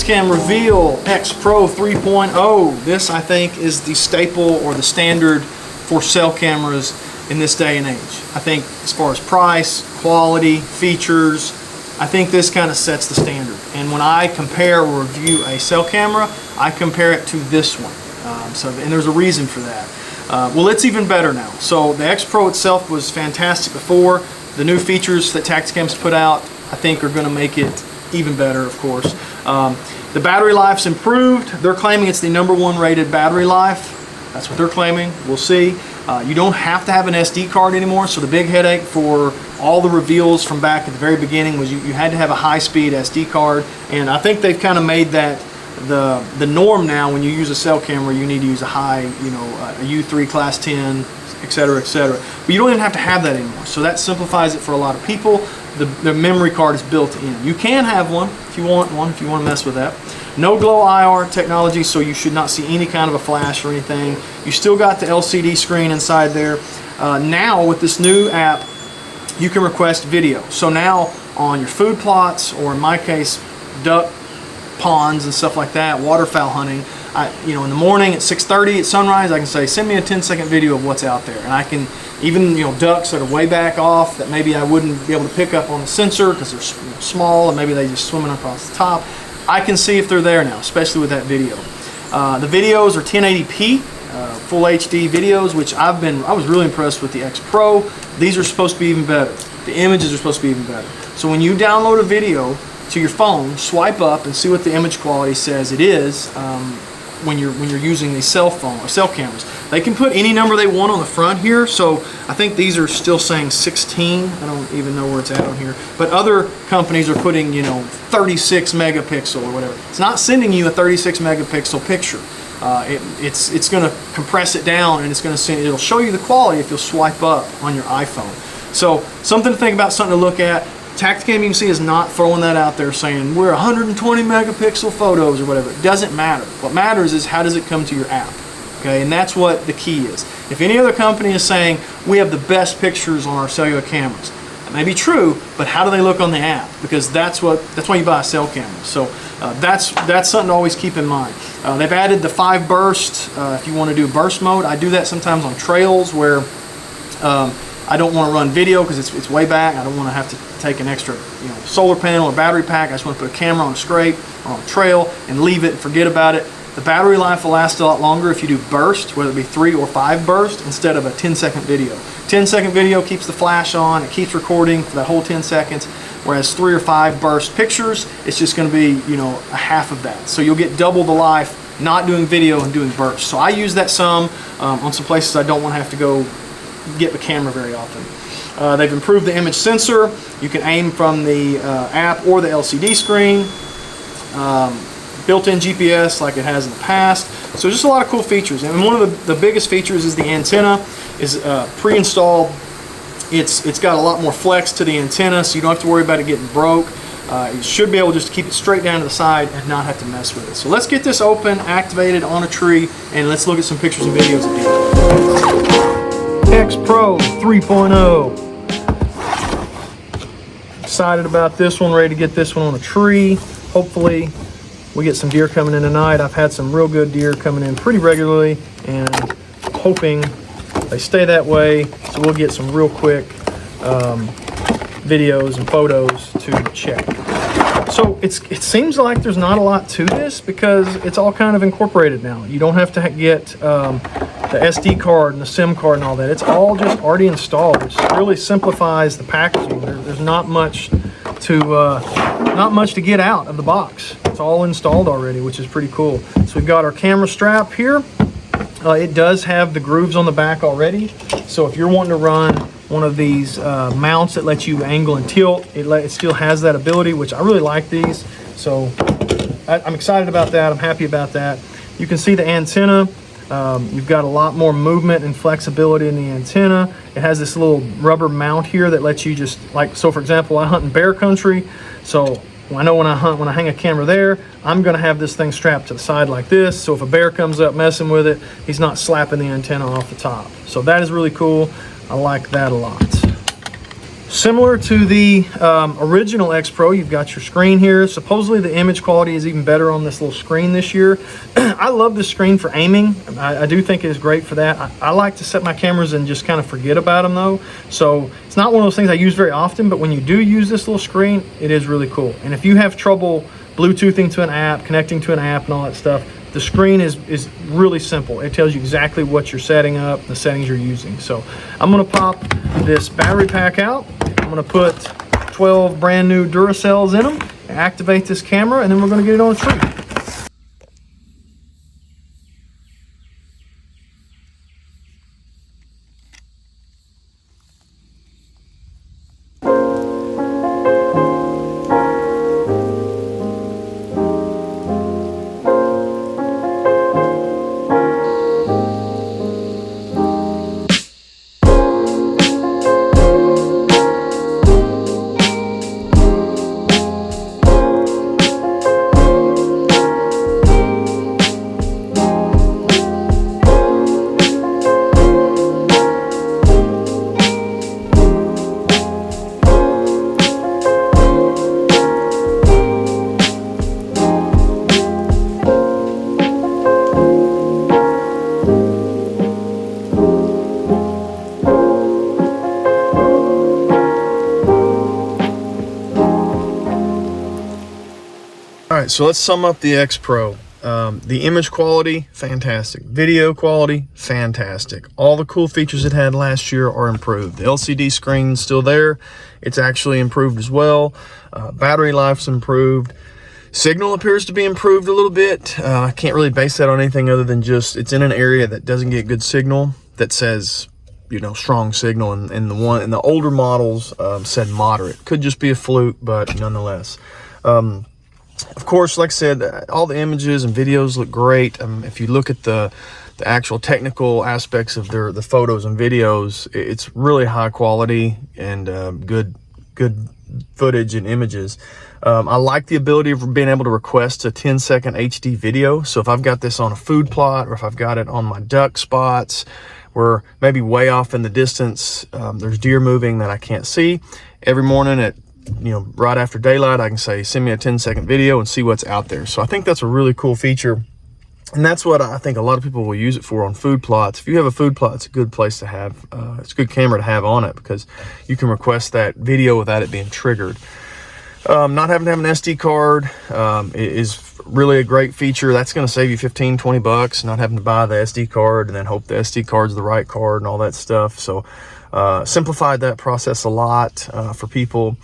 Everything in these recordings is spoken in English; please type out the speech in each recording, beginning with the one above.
Tactacam Reveal X Pro 3.0. This, I think, is the staple or the standard for cell cameras in this day and age. I think as far as price, quality, features, I think this kind of sets the standard. And when I compare or review a cell camera, I compare it to this one. And there's a reason for that. Well, it's even better now. So the X Pro itself was fantastic before. The new features that Tactacam's put out, I think, are going to make it even better, of course. The battery life's improved. They're claiming it's the #1 rated battery life. That's what they're claiming. We'll see. You don't have to have an SD card anymore, so the big headache for all the reveals from back at the very beginning was you had to have a high-speed SD card, and I think they've kind of made that the norm now. When you use a cell camera, you need to use a high, a U3 class 10, etc., etc. But you don't even have to have that anymore, so that simplifies it for a lot of people. The memory card is built in. You can have one if you want to mess with that. No glow IR technology, so you should not see any kind of a flash or anything. You still got the LCD screen inside there. Now with this new app, you can request video. So now on your food plots, or in my case, duck ponds and stuff like that, waterfowl hunting, in the morning at 6:30 at sunrise, I can say, send me a 10-second video of what's out there. And I can even, ducks that are way back off that maybe I wouldn't be able to pick up on the sensor because they're small and maybe they just swimming across the top. I can see if they're there now, especially with that video. The videos are 1080p, full HD videos, which I was really impressed with the X Pro. These are supposed to be even better. The images are supposed to be even better. So when you download a video to your phone, swipe up and see what the image quality says it is when you're using these cell phone or cell cameras. They can put any number they want on the front here, so I think these are still saying 16. I don't even know where it's at on here, but other companies are putting 36 megapixel or whatever. It's not sending you a 36 megapixel picture. It's going to compress it down, and it'll show you the quality if you'll swipe up on your iPhone. So something to think about, something to look at. Tactacam, you can see, is not throwing that out there saying we're 120 megapixel photos or whatever. It doesn't matter. What matters is how does it come to your app. Okay, and that's what the key is. If any other company is saying we have the best pictures on our cellular cameras, that may be true, but how do they look on the app? Because that's why you buy a cell camera. So that's something to always keep in mind. They've added the 5 burst if you want to do burst mode. I do that sometimes on trails where I don't want to run video because it's way back. I don't want to have to take an extra solar panel or battery pack. I just want to put a camera on a scrape or on a trail and leave it and forget about it. The battery life will last a lot longer if you do burst, whether it be 3 or 5 burst instead of a 10-second video. 10-second video keeps the flash on, it keeps recording for that whole 10 seconds, whereas 3 or 5 burst pictures, it's just going to be a half of that. So you'll get double the life not doing video and doing burst. So I use that some on some places I don't want to have to go get the camera very often. They've improved the image sensor. You can aim from the app or the LCD screen. Built-in GPS like it has in the past. So just a lot of cool features. And one of the biggest features is the antenna is pre-installed. It's got a lot more flex to the antenna, so you don't have to worry about it getting broke. You should be able just to keep it straight down to the side and not have to mess with it. So let's get this open, activated on a tree, and let's look at some pictures and videos of it. X Pro 3.0. Excited about this one, ready to get this one on a tree. Hopefully we get some deer coming in tonight. I've had some real good deer coming in pretty regularly, and hoping they stay that way, so we'll get some real quick videos and photos to check. So it seems like there's not a lot to this because it's all kind of incorporated now. You don't have to get the SD card and the SIM card and all that. It's all just already installed, which really simplifies the packaging. There's not much to get out of the box. It's all installed already, which is pretty cool. So we've got our camera strap here. It does have the grooves on the back already. So if you're wanting to run one of these mounts that lets you angle and tilt, it still has that ability, which I really like these. So I'm excited about that. I'm happy about that. You can see the antenna. You've got a lot more movement and flexibility in the antenna. It has this little rubber mount here that lets you just, so for example, I hunt in bear country. So I know when I hang a camera there, I'm gonna have this thing strapped to the side like this. So if a bear comes up messing with it, he's not slapping the antenna off the top. So that is really cool. I like that a lot. Similar to the original X Pro, you've got your screen here. Supposedly the image quality is even better on this little screen this year. I love this screen for aiming. I do think it is great for that. I like to set my cameras and just kind of forget about them though. So it's not one of those things I use very often, but when you do use this little screen, it is really cool. And if you have trouble Bluetoothing to an app, connecting to an app and all that stuff, the screen is really simple. It tells you exactly what you're setting up, the settings you're using. So I'm gonna pop this battery pack out. I'm gonna put 12 brand new Duracells in them, activate this camera, and then we're gonna get it on a tree. All right, so let's sum up the X Pro. The image quality, fantastic. Video quality, fantastic. All the cool features it had last year are improved. The LCD screen's still there. It's actually improved as well. Battery life's improved. Signal appears to be improved a little bit. I can't really base that on anything other than just it's in an area that doesn't get good signal that says, you know, strong signal, and the older models said moderate. Could just be a fluke, but nonetheless. Of course, like I said, all the images and videos look great. If you look at the actual technical aspects of the photos and videos, it's really high quality and good footage and images. I like the ability of being able to request a 10-second HD video. So if I've got this on a food plot, or if I've got it on my duck spots, where maybe way off in the distance, there's deer moving that I can't see, every morning at right after daylight, I can say, send me a 10-second video and see what's out there. So I think that's a really cool feature. And that's what I think a lot of people will use it for on food plots. If you have a food plot, it's a good place to have, it's a good camera to have on it, because you can request that video without it being triggered. Not having to have an SD card is really a great feature. That's going to save you 15-20 bucks, not having to buy the SD card and then hope the SD card's the right card and all that stuff. So simplified that process a lot for people.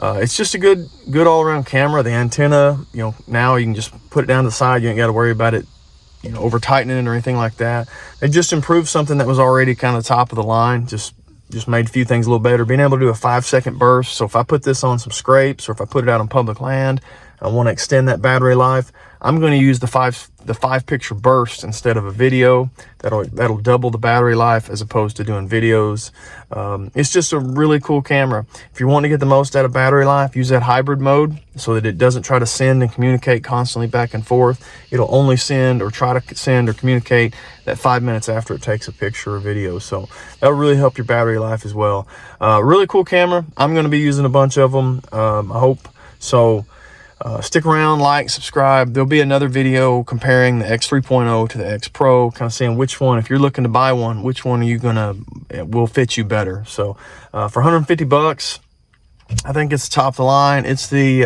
It's just a good all-around camera. The antenna, now you can just put it down to the side. You ain't got to worry about it, over tightening it or anything like that. They just improved something that was already kind of top of the line. Just made a few things a little better. Being able to do a 5-second burst. So if I put this on some scrapes, or if I put it out on public land, I want to extend that battery life, I'm going to use the five picture burst instead of a video. That'll double the battery life as opposed to doing videos. It's just a really cool camera. If you want to get the most out of battery life, use that hybrid mode so that it doesn't try to send and communicate constantly back and forth. It'll only send or try to send or communicate that 5 minutes after it takes a picture or video. So that'll really help your battery life as well. Really cool camera. I'm going to be using a bunch of them. I hope so. Stick around, like, subscribe. There'll be another video comparing the X 3.0 to the X Pro, kind of saying which one, if you're looking to buy one, which one are you will fit you better. So for 150 bucks, I think it's top of the line. It's the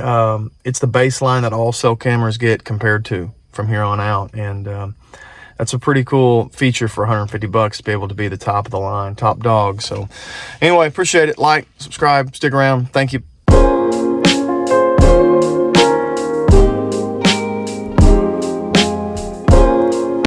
baseline that all cell cameras get compared to from here on out. And that's a pretty cool feature for 150 bucks to be able to be the top of the line, top dog. So anyway, appreciate it. Like, subscribe, stick around. Thank you.